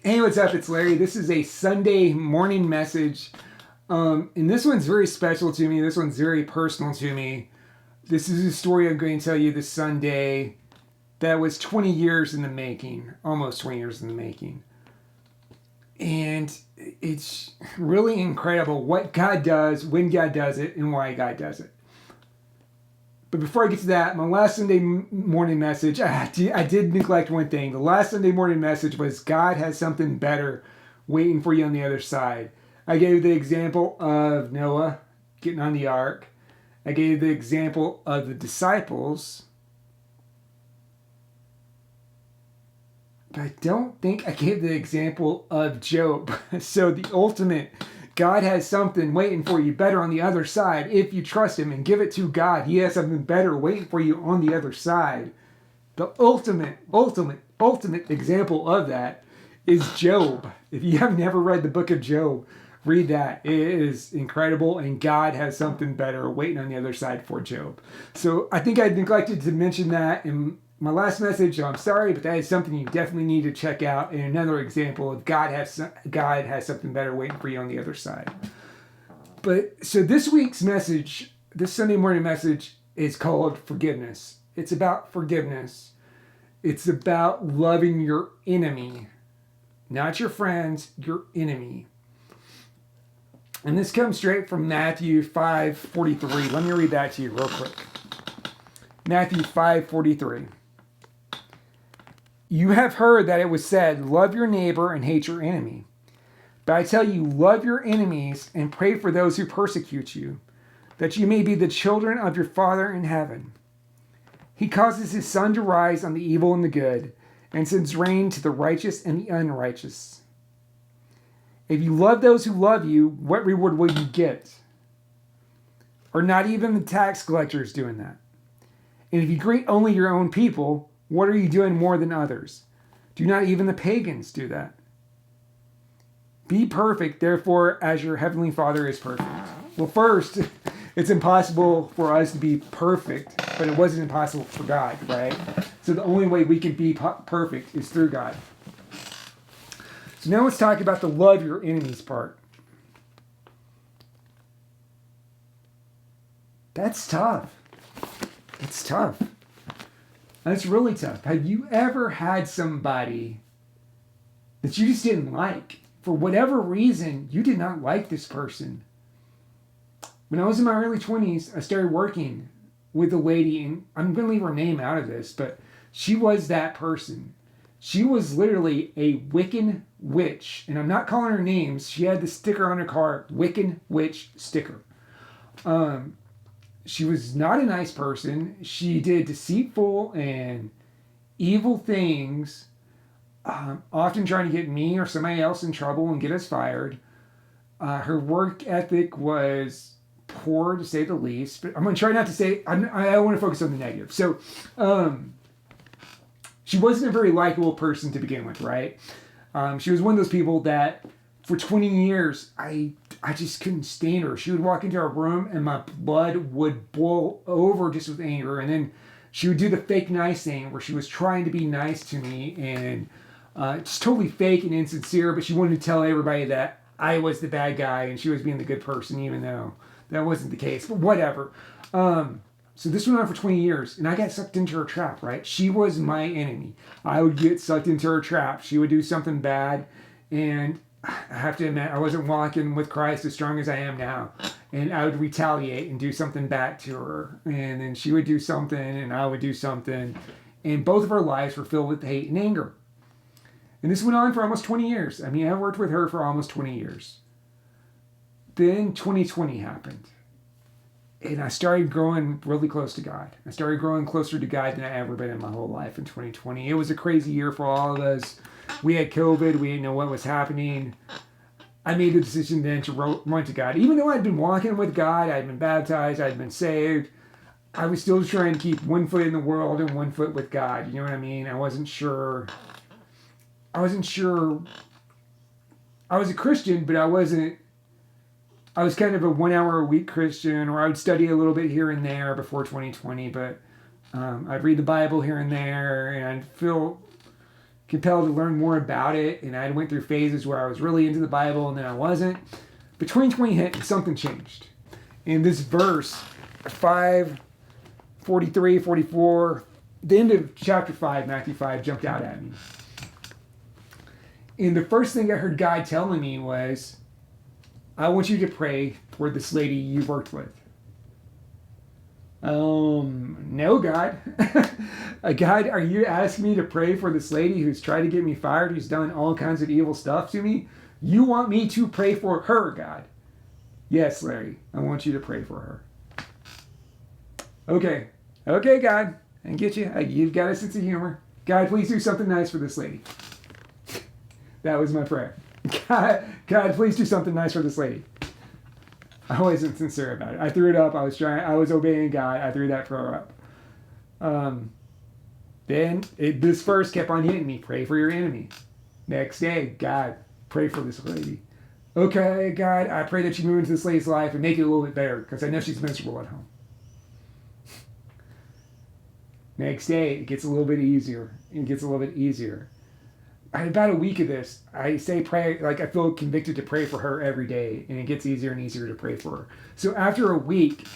Hey, what's up? It's Larry. This is a Sunday morning message. And this one's very special to me. This one's very personal to me. This is a story I'm going to tell you this Sunday that was 20 years in the making, almost 20 years in the making. And it's really incredible what God does, when God does it, and why God does it. But before I get to that, my last Sunday morning message, I did neglect one thing. The last Sunday morning message was God has something better waiting for you on the other side. I gave the example of Noah getting on the ark. I gave the example of the disciples. But I don't think I gave the example of Job. So the ultimate, God has something waiting for you better on the other side. If you trust him and give it to God, he has something better waiting for you on the other side. The ultimate example of that is Job. If you have never read the book of Job, read that. It is incredible, and God has something better waiting on the other side for Job. So I think I neglected to mention that in my last message. So I'm sorry, but that is something you definitely need to check out. And another example of God has something better waiting for you on the other side. But so this week's message, this Sunday morning message, is called forgiveness. It's about forgiveness. It's about loving your enemy, not your friends, your enemy. And this comes straight from Matthew 5:43. Let me read that to you real quick. Matthew 5:43. You have heard that it was said, love your neighbor and hate your enemy. But I tell you, love your enemies and pray for those who persecute you, that you may be the children of your Father in heaven. He causes his sun to rise on the evil and the good, and sends rain to the righteous and the unrighteous. If you love those who love you, what reward will you get? Or not even the tax collectors doing that? And if you greet only your own people, what are you doing more than others? Do not even the pagans do that? Be perfect, therefore, as your heavenly Father is perfect. Well, first, it's impossible for us to be perfect, but it wasn't impossible for God, right? So the only way we can be perfect is through God. So now let's talk about the love your enemies part. That's tough. It's tough. That's really tough. Have you ever had somebody that you just didn't like? For whatever reason, you did not like this person. When I was in my early 20s, I started working with a lady, and I'm going to leave her name out of this, but she was that person. She was literally a Wiccan witch, and I'm not calling her names. She had the sticker on her car, Wiccan witch sticker. She was not a nice person. She did deceitful and evil things, often trying to get me or somebody else in trouble and get us fired. Her work ethic was poor, to say the least. But I'm going to try not to say, I want to focus on the negative. So she wasn't a very likable person to begin with, right? She was one of those people that for 20 years, I just couldn't stand her. She would walk into our room and my blood would boil over just with anger. And then she would do the fake nice thing where she was trying to be nice to me and just totally fake and insincere, but she wanted to tell everybody that I was the bad guy and she was being the good person, even though that wasn't the case. But whatever. So this went on for 20 years, and I got sucked into her trap, right? She was my enemy. I would get sucked into her trap. She would do something bad, and I have to admit, I wasn't walking with Christ as strong as I am now. And I would retaliate and do something back to her. And then she would do something, and I would do something. And both of our lives were filled with hate and anger. And this went on for almost 20 years. I mean, I worked with her for almost 20 years. Then 2020 happened. And I started growing really close to God. I started growing closer to God than I ever been in my whole life in 2020. It was a crazy year for all of us. We had COVID. We didn't know what was happening. I made the decision then to run to God. Even though I'd been walking with God, I'd been baptized, I'd been saved, I was still trying to keep one foot in the world and one foot with God. You know what I mean? I wasn't sure. I was a Christian, but I wasn't. I was kind of a 1 hour a week Christian, or I would study a little bit here and there before 2020, but I'd read the Bible here and there, and I'd feel compelled to learn more about it, and I went through phases where I was really into the Bible and then I wasn't. But 2020 hit and something changed. And this verse, 5:43, 44, the end of chapter 5, Matthew 5, jumped out at me. And the first thing I heard God telling me was, I want you to pray for this lady you worked with. No, God. God, are you asking me to pray for this lady who's tried to get me fired, who's done all kinds of evil stuff to me? You want me to pray for her, God? Yes, Larry, I want you to pray for her. Okay, God, I get you. You've got a sense of humor. God, please do something nice for this lady. That was my prayer. God, please do something nice for this lady. I wasn't sincere about it. I threw it up. I was obeying God. I threw that prayer up. Then this verse kept on hitting me. Pray for your enemy. Next day, God, pray for this lady. Okay, God, I pray that you move into this lady's life and make it a little bit better because I know she's miserable at home. Next day, it gets a little bit easier. About a week of this, I say pray, like I feel convicted to pray for her every day, and it gets easier and easier to pray for her. So after a week,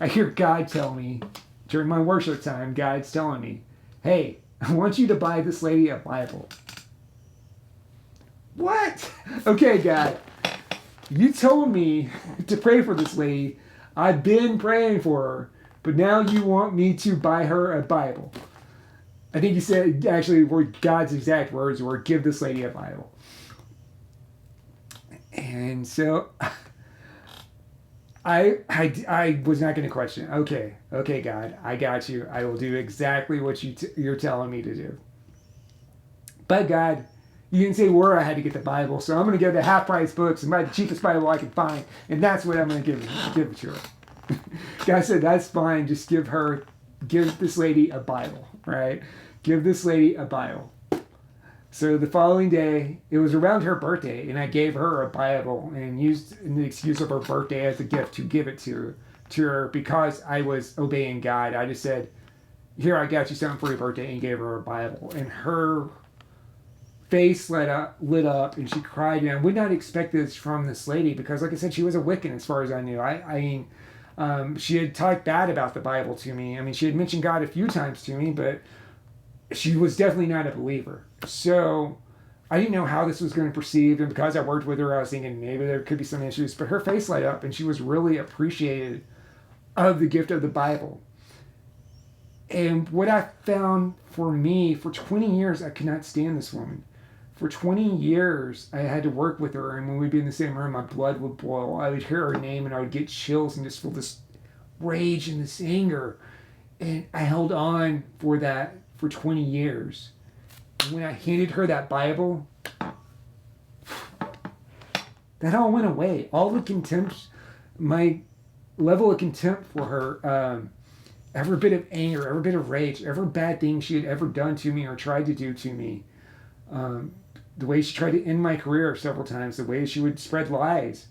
I hear God tell me, during my worship time, God's telling me, hey, I want you to buy this lady a Bible. What? Okay, God, you told me to pray for this lady. I've been praying for her, but now you want me to buy her a Bible. I think you said, actually, God's exact words were, give this lady a Bible. And so I was not going to question. Okay, God, I got you. I will do exactly what you're telling me to do. But God, you didn't say where I had to get the Bible, so I'm going to go to half-price books and buy the cheapest Bible I can find, and that's what I'm going to give it to her. God said, that's fine. Just give this lady a Bible, right? Give this lady a Bible. So the following day, it was around her birthday, and I gave her a Bible and used the excuse of her birthday as a gift to give it to her because I was obeying God. I just said, here, I got you something for your birthday, and gave her a Bible. And her face lit up, and she cried. And I would not expect this from this lady because, like I said, she was a Wiccan as far as I knew. I mean, she had talked bad about the Bible to me. I mean, she had mentioned God a few times to me, but she was definitely not a believer. So I didn't know how this was going to proceed. And because I worked with her, I was thinking maybe there could be some issues. But her face light up, and she was really appreciative of the gift of the Bible. And what I found for me, for 20 years, I could not stand this woman. For 20 years, I had to work with her. And when we'd be in the same room, my blood would boil. I would hear her name, and I would get chills and just feel this rage and this anger. And I held on for that for 20 years. And when I handed her that Bible, that all went away. All the contempt, my level of contempt for her, every bit of anger, every bit of rage, every bad thing she had ever done to me or tried to do to me, the way she tried to end my career several times, the way she would spread lies,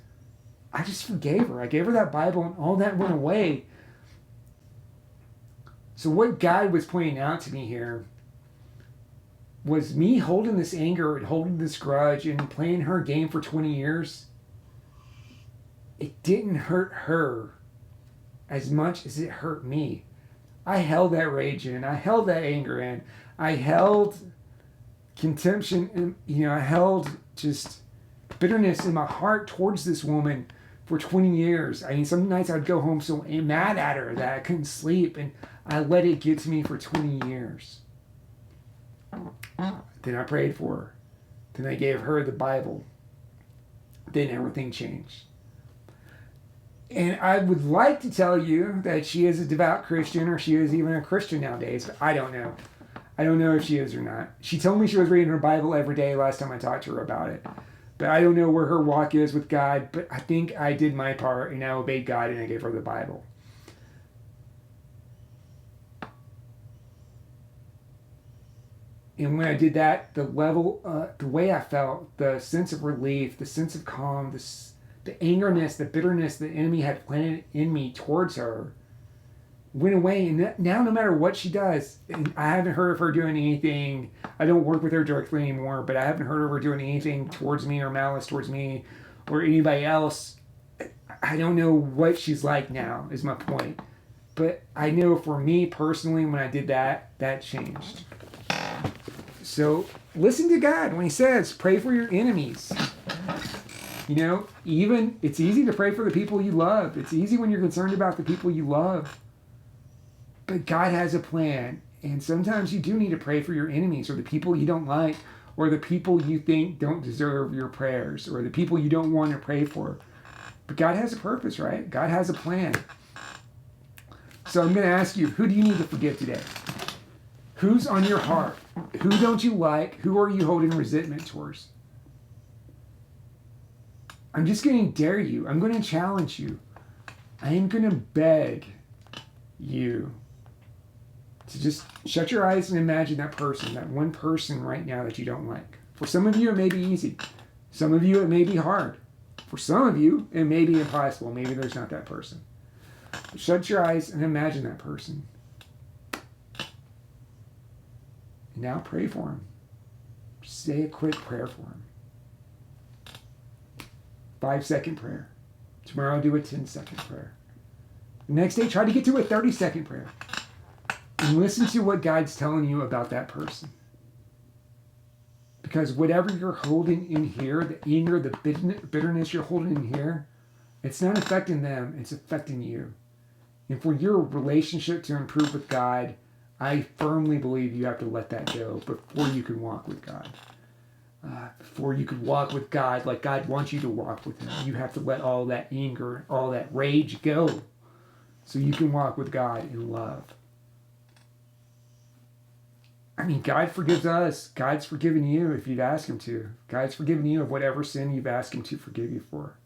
I just forgave her. I gave her that Bible, and all that went away. So what God was pointing out to me here was me holding this anger and holding this grudge and playing her game for 20 years. It didn't hurt her as much as it hurt me. I held that rage in. I held that anger in. I held contemption in, I held just bitterness in my heart towards this woman for 20 years. I mean, some nights I'd go home so mad at her that I couldn't sleep, and I let it get to me for 20 years. Then I prayed for her. Then I gave her the Bible. Then everything changed. And I would like to tell you that she is a devout Christian, or she is even a Christian nowadays, but I don't know. I don't know if she is or not. She told me she was reading her Bible every day last time I talked to her about it. But I don't know where her walk is with God, but I think I did my part, and I obeyed God, and I gave her the Bible. And when I did that, the way I felt, the sense of relief, the sense of calm, the angerness, the bitterness the enemy had planted in me towards her went away, and now no matter what she does, and I haven't heard of her doing anything. I don't work with her directly anymore, but I haven't heard of her doing anything towards me or malice towards me or anybody else. I don't know what she's like now, is my point. But I know for me personally, when I did that, that changed. So listen to God when He says, pray for your enemies. You know, even it's easy to pray for the people you love. It's easy when you're concerned about the people you love. But God has a plan. And sometimes you do need to pray for your enemies or the people you don't like or the people you think don't deserve your prayers or the people you don't want to pray for. But God has a purpose, right? God has a plan. So I'm going to ask you, who do you need to forgive today? Who's on your heart? Who don't you like? Who are you holding resentment towards? I'm just going to dare you. I'm going to challenge you. I am going to beg you to just shut your eyes and imagine that person, that one person right now that you don't like. For some of you, it may be easy. Some of you, it may be hard. For some of you, it may be impossible. Maybe there's not that person. Shut your eyes and imagine that person. And now pray for him. Say a quick prayer for him. 5-second prayer. Tomorrow do a 10-second prayer. The next day, try to get to a 30-second prayer. And listen to what God's telling you about that person. Because whatever you're holding in here, the anger, the bitterness you're holding in here, it's not affecting them, it's affecting you. And for your relationship to improve with God, I firmly believe you have to let that go before you can walk with God. Before you could walk with God like God wants you to walk with Him, you have to let all that anger, all that rage go so you can walk with God in love. I mean, God forgives us. God's forgiven you if you've asked Him to. God's forgiven you of whatever sin you've asked Him to forgive you for.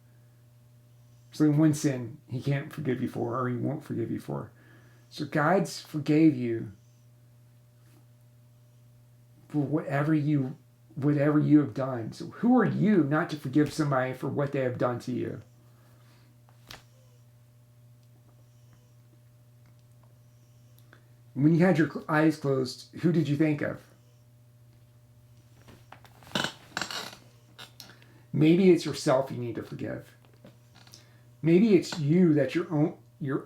There's only one sin He can't forgive you for, or He won't forgive you for. So God's forgave you for whatever you have done. So who are you not to forgive somebody for what they have done to you? When you had your eyes closed, who did you think of? Maybe it's yourself you need to forgive. Maybe it's you that's your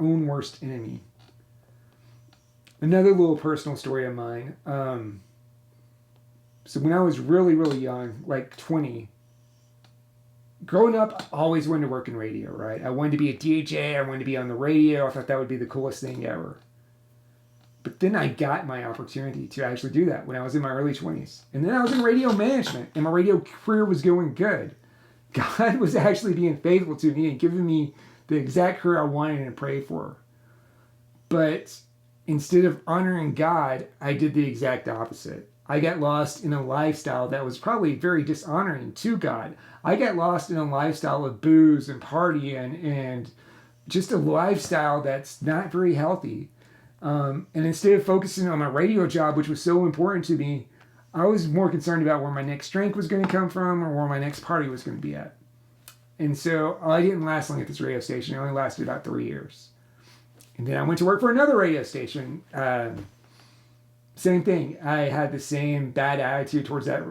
own worst enemy. Another little personal story of mine. So when I was really, really young, like 20, growing up, I always wanted to work in radio, right? I wanted to be a DJ. I wanted to be on the radio. I thought that would be the coolest thing ever. But then I got my opportunity to actually do that when I was in my early 20s. And then I was in radio management, and my radio career was going good. God was actually being faithful to me and giving me the exact career I wanted and prayed for. But instead of honoring God, I did the exact opposite. I got lost in a lifestyle that was probably very dishonoring to God. I got lost in a lifestyle of booze and partying and just a lifestyle that's not very healthy. And instead of focusing on my radio job, which was so important to me, I was more concerned about where my next drink was going to come from or where my next party was going to be at. And so I didn't last long at this radio station. I only lasted about 3 years. And then I went to work for another radio station. Same thing. I had the same bad attitude towards that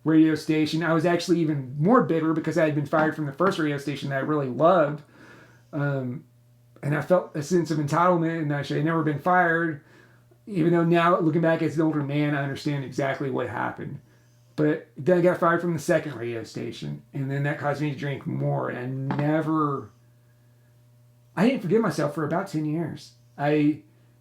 radio station. I was actually even more bitter because I had been fired from the first radio station that I really loved. And I felt a sense of entitlement and I should have never been fired. Even though now, looking back as an older man, I understand exactly what happened. But then I got fired from the second radio station. And then that caused me to drink more. And I didn't forgive myself for about 10 years. I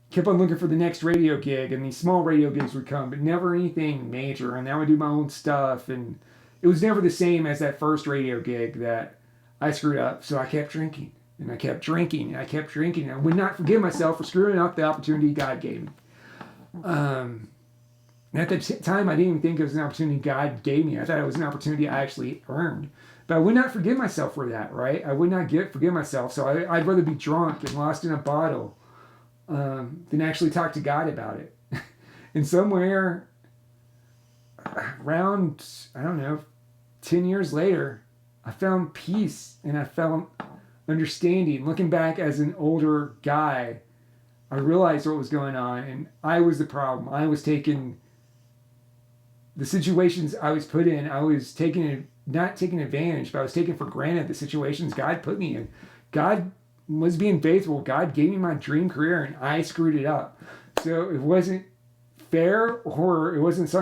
kept on looking for the next radio gig. And these small radio gigs would come, but never anything major. And I would do my own stuff. And it was never the same as that first radio gig that I screwed up. So I kept drinking. And I kept drinking. And I kept drinking. And I would not forgive myself for screwing up the opportunity God gave me. And at the time, I didn't even think it was an opportunity God gave me. I thought it was an opportunity I actually earned. But I would not forgive myself for that, right? I would not forgive myself. So I'd rather be drunk and lost in a bottle than actually talk to God about it. And somewhere around, 10 years later, I found peace and I found understanding. Looking back as an older guy, I realized what was going on, and I was the problem. I was taking the situations I was put in, I was taking, not taking advantage, but I was taking for granted the situations God put me in. God was being faithful. God gave me my dream career, and I screwed it up. So it wasn't fair, or it wasn't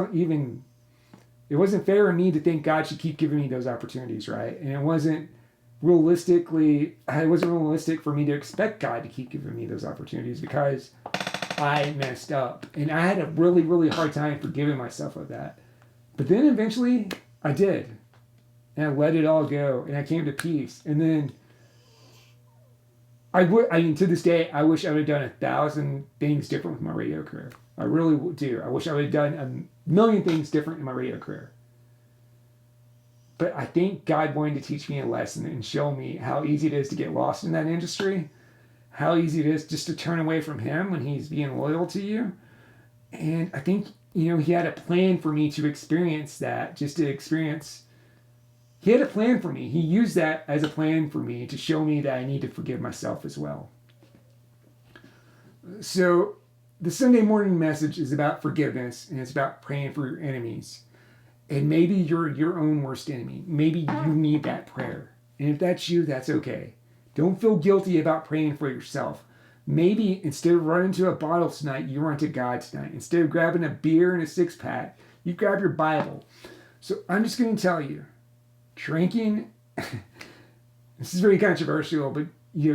it wasn't fair of me to think God should keep giving me those opportunities, right? And it wasn't realistic for me to expect God to keep giving me those opportunities because I messed up. And I had a really, really hard time forgiving myself of that. But then eventually I did. And I let it all go, and I came to peace. And then I mean, to this day, I wish I would have done 1,000 things different with my radio career. I really do. I wish I would have done a million things different in my radio career. But I think God wanted to teach me a lesson and show me how easy it is to get lost in that industry, how easy it is just to turn away from Him when He's being loyal to you. And I think, He had a plan for me to experience that, He had a plan for me. He used that as a plan for me to show me that I need to forgive myself as well. So the Sunday morning message is about forgiveness, and it's about praying for your enemies. And maybe you're your own worst enemy. Maybe you need that prayer. And if that's you, that's okay. Don't feel guilty about praying for yourself. Maybe instead of running to a bottle tonight, you run to God tonight. Instead of grabbing a beer and a six-pack, you grab your Bible. So I'm just going to tell you, drinking, this is very controversial, but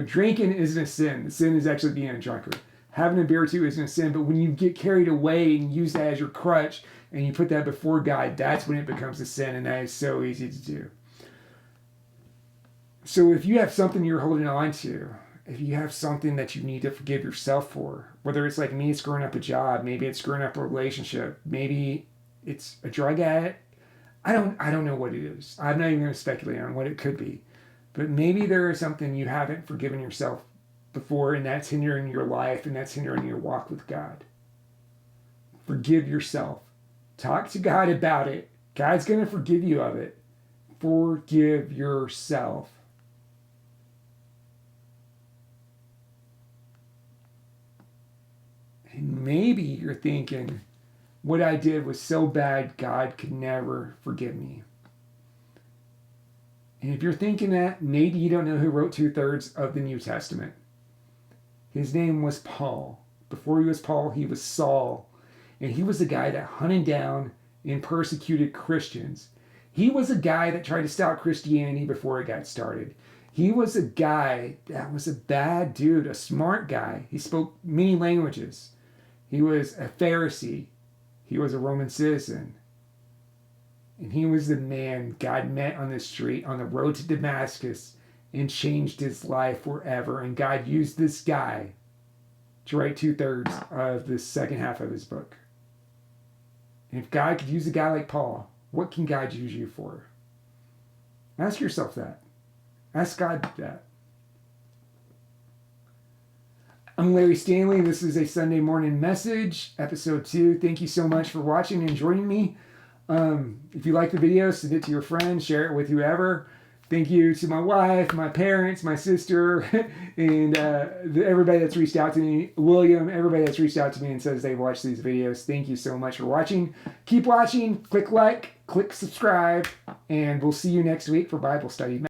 drinking isn't a sin. The sin is actually being a drunkard. Having a beer or two isn't a sin, but when you get carried away and use that as your crutch and you put that before God, that's when it becomes a sin, and that is so easy to do. So if you have something you're holding on to, if you have something that you need to forgive yourself for, whether it's like me screwing up a job, maybe it's screwing up a relationship, maybe it's a drug addict, I don't know what it is. I'm not even going to speculate on what it could be. But maybe there is something you haven't forgiven yourself before, and that's hindering your life, and that's hindering your walk with God. Forgive yourself. Talk to God about it. God's going to forgive you of it. Forgive yourself. And maybe you're thinking, what I did was so bad, God could never forgive me. And if you're thinking that, maybe you don't know who wrote 2/3 of the New Testament. His name was Paul. Before he was Paul, he was Saul. And he was the guy that hunted down and persecuted Christians. He was a guy that tried to stop Christianity before it got started. He was a guy that was a bad dude, a smart guy. He spoke many languages. He was a Pharisee. He was a Roman citizen. And he was the man God met on the street, on the road to Damascus, and changed his life forever. And God used this guy to write 2/3 of the second half of his book. And if God could use a guy like Paul, what can God use you for? Ask yourself that. Ask God that. I'm Larry Stanley. This is a Sunday morning message, episode 2. Thank you so much for watching and joining me. If you like the video, send it to your friends, share it with whoever. Thank you to my wife, my parents, my sister, and everybody that's reached out to me. William, everybody that's reached out to me and says they've watched these videos. Thank you so much for watching. Keep watching. Click like, click subscribe, and we'll see you next week for Bible study.